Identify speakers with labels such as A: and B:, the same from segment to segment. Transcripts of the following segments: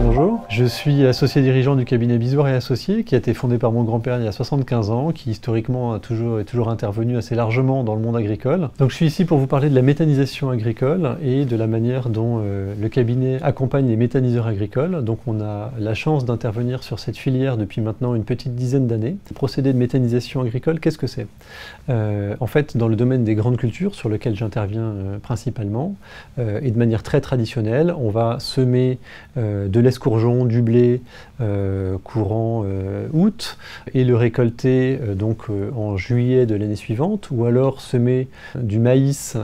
A: Bonjour, je suis associé dirigeant du cabinet Bizouard et Associés qui a été fondé par mon grand-père il y a 75 ans, qui historiquement est toujours intervenu assez largement dans le monde agricole. Donc je suis ici pour vous parler de la méthanisation agricole et de la manière dont le cabinet accompagne les méthaniseurs agricoles. Donc on a la chance d'intervenir sur cette filière depuis maintenant une petite dizaine d'années. Le procédé de méthanisation agricole, qu'est-ce que c'est? En fait, dans le domaine des grandes cultures sur lequel j'interviens principalement, et de manière très traditionnelle, on va semer de l'escourgeon, du blé courant août et le récolter en juillet de l'année suivante, ou alors semer du maïs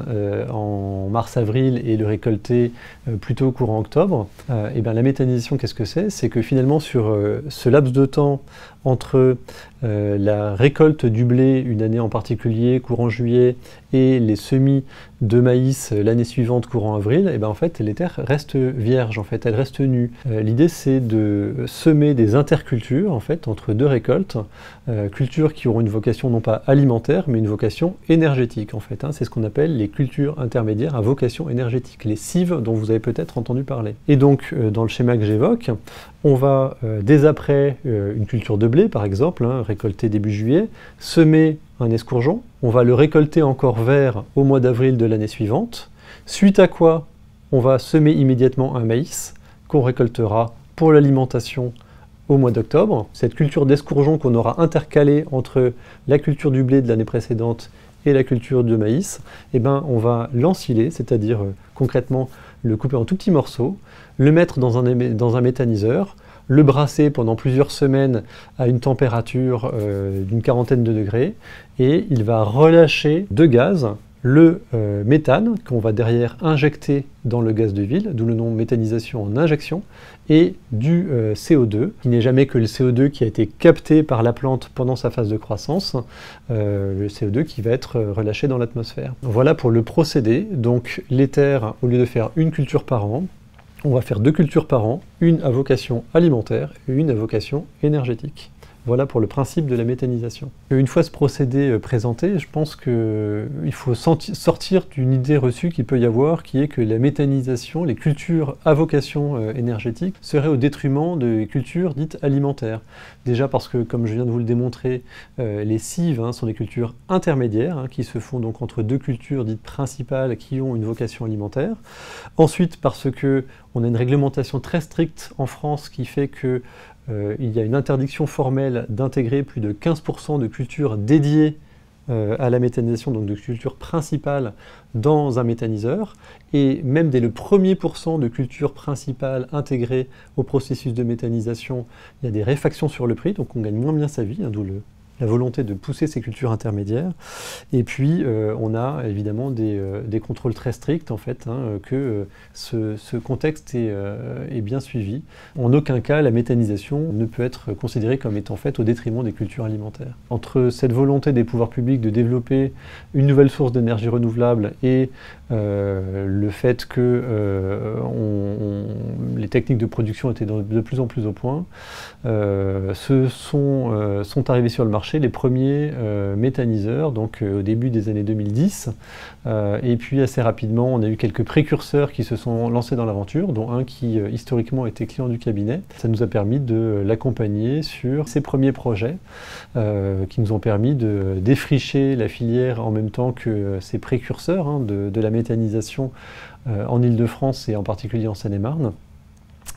A: en mars-avril et le récolter plutôt courant octobre. Et bien la méthanisation, qu'est-ce que c'est? C'est que finalement sur ce laps de temps entre la récolte du blé une année en particulier, courant juillet, et les semis de maïs l'année suivante, courant avril, et bien en fait les terres restent vierges, en fait, elles restent nues. L'idée c'est de semer des intercultures en fait entre deux récoltes, cultures qui auront une vocation non pas alimentaire mais une vocation énergétique en fait. C'est ce qu'on appelle les cultures intermédiaires à vocation énergétique, les cives dont vous avez peut-être entendu parler. Et donc dans le schéma que j'évoque, on va dès après une culture de blé par exemple, récolter début juillet, semer un escourgeon, on va le récolter encore vert au mois d'avril de l'année suivante, suite à quoi on va semer immédiatement un maïs qu'on récoltera pour l'alimentation au mois d'octobre. Cette culture d'escourgeon qu'on aura intercalée entre la culture du blé de l'année précédente et la culture de maïs, eh ben, on va l'ensiler, c'est-à-dire concrètement le couper en tout petits morceaux, le mettre dans un méthaniseur, le brasser pendant plusieurs semaines à une température d'une quarantaine de degrés, et il va relâcher deux gaz, le méthane, qu'on va derrière injecter dans le gaz de ville, d'où le nom méthanisation en injection, et du CO2, qui n'est jamais que le CO2 qui a été capté par la plante pendant sa phase de croissance, le CO2 qui va être relâché dans l'atmosphère. Voilà pour le procédé. Donc les terres, au lieu de faire une culture par an, on va faire deux cultures par an, une à vocation alimentaire et une à vocation énergétique. Voilà pour le principe de la méthanisation. Une fois ce procédé présenté, je pense qu'il faut sortir d'une idée reçue qu'il peut y avoir, qui est que la méthanisation, les cultures à vocation énergétique, seraient au détriment des cultures dites alimentaires. Déjà parce que, comme je viens de vous le démontrer, les cives sont des cultures intermédiaires, qui se font donc entre deux cultures dites principales qui ont une vocation alimentaire. Ensuite parce qu'on a une réglementation très stricte en France qui fait que il y a une interdiction formelle d'intégrer plus de 15% de cultures dédiées à la méthanisation, donc de cultures principales, dans un méthaniseur. Et même dès le premier pourcent de cultures principales intégrées au processus de méthanisation, il y a des réfactions sur le prix, donc on gagne moins bien sa vie, d'où la volonté de pousser ces cultures intermédiaires. Et puis on a évidemment des contrôles très stricts en fait, que ce contexte est bien suivi. En aucun cas la méthanisation ne peut être considérée comme étant faite au détriment des cultures alimentaires. Entre cette volonté des pouvoirs publics de développer une nouvelle source d'énergie renouvelable et le fait que les techniques de production étaient de plus en plus au point, sont arrivés sur le marché les premiers méthaniseurs, donc au début des années 2010, et puis assez rapidement on a eu quelques précurseurs qui se sont lancés dans l'aventure, dont un qui historiquement était client du cabinet. Ça nous a permis de l'accompagner sur ses premiers projets, qui nous ont permis de défricher la filière en même temps que ses précurseurs de la méthanisation en Île-de-France et en particulier en Seine-et-Marne,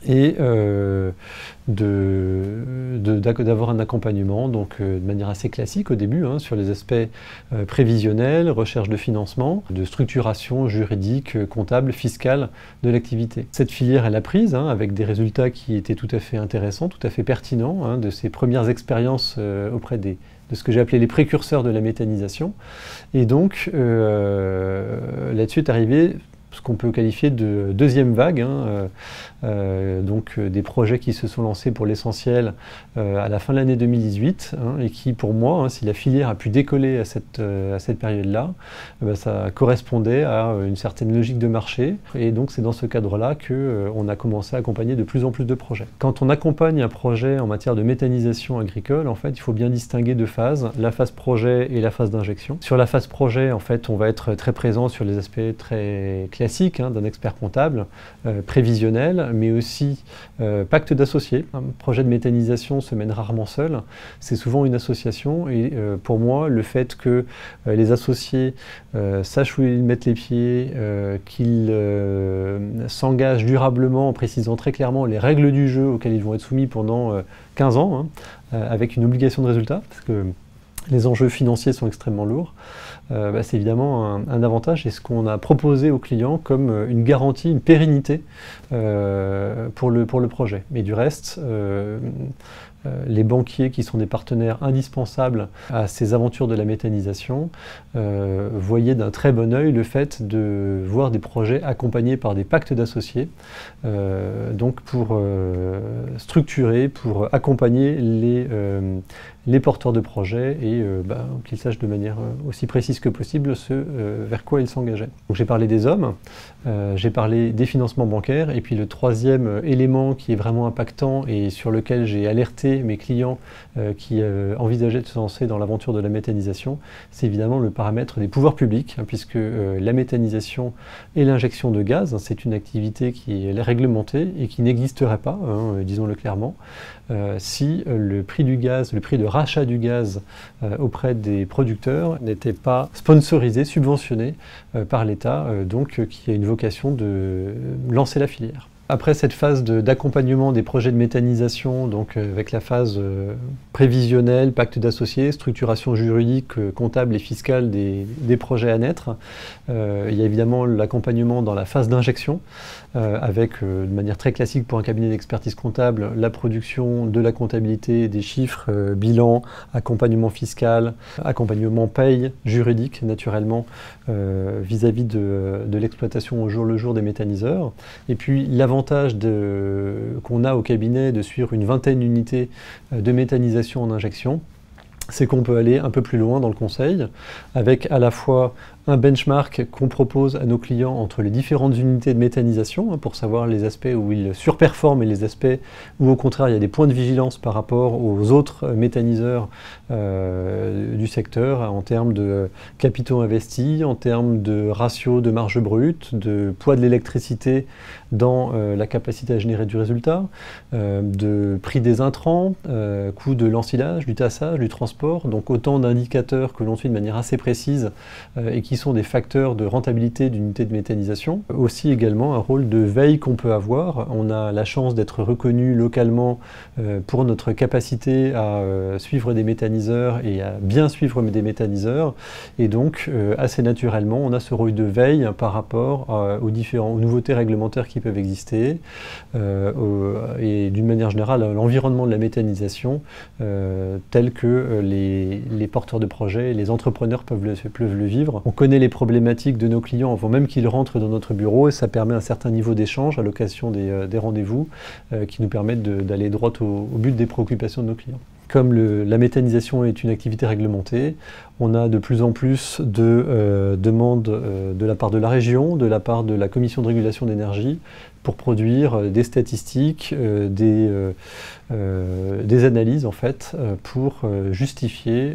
A: et d'avoir un accompagnement donc, de manière assez classique au début, sur les aspects prévisionnels, recherche de financement, de structuration juridique, comptable, fiscale de l'activité. Cette filière elle a prise avec des résultats qui étaient tout à fait intéressants, tout à fait pertinents, de ses premières expériences auprès de ce que j'ai appelé les précurseurs de la méthanisation. Et donc là-dessus est arrivé ce qu'on peut qualifier de deuxième vague, donc des projets qui se sont lancés pour l'essentiel à la fin de l'année 2018 et qui, pour moi, si la filière a pu décoller à cette période-là, ça correspondait à une certaine logique de marché, et donc c'est dans ce cadre-là qu'on a commencé à accompagner de plus en plus de projets. Quand on accompagne un projet en matière de méthanisation agricole, en fait, il faut bien distinguer deux phases, la phase projet et la phase d'injection. Sur la phase projet, en fait, on va être très présent sur les aspects très classiques d'un expert comptable, prévisionnel, mais aussi pacte d'associés. Un projet de méthanisation se mène rarement seul, c'est souvent une association, et pour moi, le fait que les associés sachent où ils mettent les pieds, qu'ils s'engagent durablement en précisant très clairement les règles du jeu auxquelles ils vont être soumis pendant 15 ans, avec une obligation de résultat, parce que les enjeux financiers sont extrêmement lourds, c'est évidemment un avantage, et ce qu'on a proposé aux clients comme une garantie, une pérennité pour le projet. Mais du reste, les banquiers qui sont des partenaires indispensables à ces aventures de la méthanisation voyaient d'un très bon œil le fait de voir des projets accompagnés par des pactes d'associés, donc pour structurer, pour accompagner les porteurs de projets et qu'ils sachent de manière aussi précise que possible ce vers quoi ils s'engageaient. Donc j'ai parlé des hommes, j'ai parlé des financements bancaires, et puis le troisième élément qui est vraiment impactant et sur lequel j'ai alerté mes clients qui envisageaient de se lancer dans l'aventure de la méthanisation, c'est évidemment le paramètre des pouvoirs publics, puisque la méthanisation et l'injection de gaz, c'est une activité qui est réglementée et qui n'existerait pas, disons-le clairement, si le prix du gaz, le prix de rachat du gaz auprès des producteurs n'était pas sponsorisé, subventionné par l'État, donc qui a une vocation de lancer la filière. Après cette phase d'accompagnement des projets de méthanisation, donc avec la phase prévisionnelle, pacte d'associés, structuration juridique, comptable et fiscale des projets à naître, il y a évidemment l'accompagnement dans la phase d'injection, avec de manière très classique pour un cabinet d'expertise comptable, la production de la comptabilité, des chiffres, bilan, accompagnement fiscal, accompagnement paye, juridique naturellement, vis-à-vis de l'exploitation au jour le jour des méthaniseurs. Et puis l'avantage qu'on a au cabinet de suivre une vingtaine d'unités de méthanisation en injection, c'est qu'on peut aller un peu plus loin dans le conseil, avec à la fois un benchmark qu'on propose à nos clients entre les différentes unités de méthanisation, pour savoir les aspects où ils surperforment et les aspects où au contraire il y a des points de vigilance par rapport aux autres méthaniseurs du secteur, en termes de capitaux investis, en termes de ratio de marge brute, de poids de l'électricité dans la capacité à générer du résultat, de prix des intrants, coût de l'ensilage, du tassage, du transport, donc autant d'indicateurs que l'on suit de manière assez précise et qui sont des facteurs de rentabilité d'une unité de méthanisation. Aussi également un rôle de veille qu'on peut avoir. On a la chance d'être reconnu localement pour notre capacité à suivre des méthaniseurs et à bien suivre des méthaniseurs, et donc assez naturellement on a ce rôle de veille par rapport aux nouveautés réglementaires qui peuvent exister et d'une manière générale à l'environnement de la méthanisation tel que les porteurs de projets, les entrepreneurs peuvent le vivre. On connaît les problématiques de nos clients avant même qu'ils rentrent dans notre bureau, et ça permet un certain niveau d'échange à l'occasion des rendez-vous qui nous permettent d'aller droit au but des préoccupations de nos clients. Comme la méthanisation est une activité réglementée, on a de plus en plus de demandes de la part de la région, de la part de la Commission de régulation d'énergie, pour produire des statistiques, des analyses en fait, pour justifier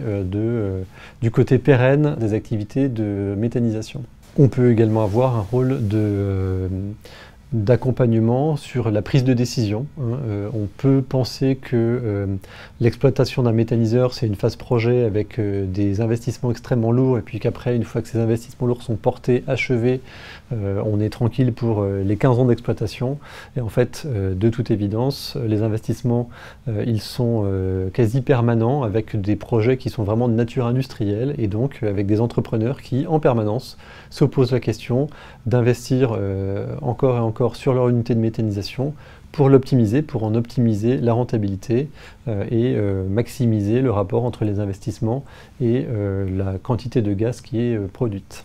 A: du côté pérenne des activités de méthanisation. On peut également avoir un rôle d'accompagnement sur la prise de décision. On peut penser que l'exploitation d'un méthaniseur, c'est une phase projet avec des investissements extrêmement lourds, et puis qu'après, une fois que ces investissements lourds sont portés, achevés, on est tranquille pour les 15 ans d'exploitation. Et en fait, de toute évidence, les investissements, ils sont quasi permanents, avec des projets qui sont vraiment de nature industrielle, et donc avec des entrepreneurs qui, en permanence, se posent la question d'investir encore et encore sur leur unité de méthanisation pour l'optimiser, pour en optimiser la rentabilité et maximiser le rapport entre les investissements et la quantité de gaz qui est produite.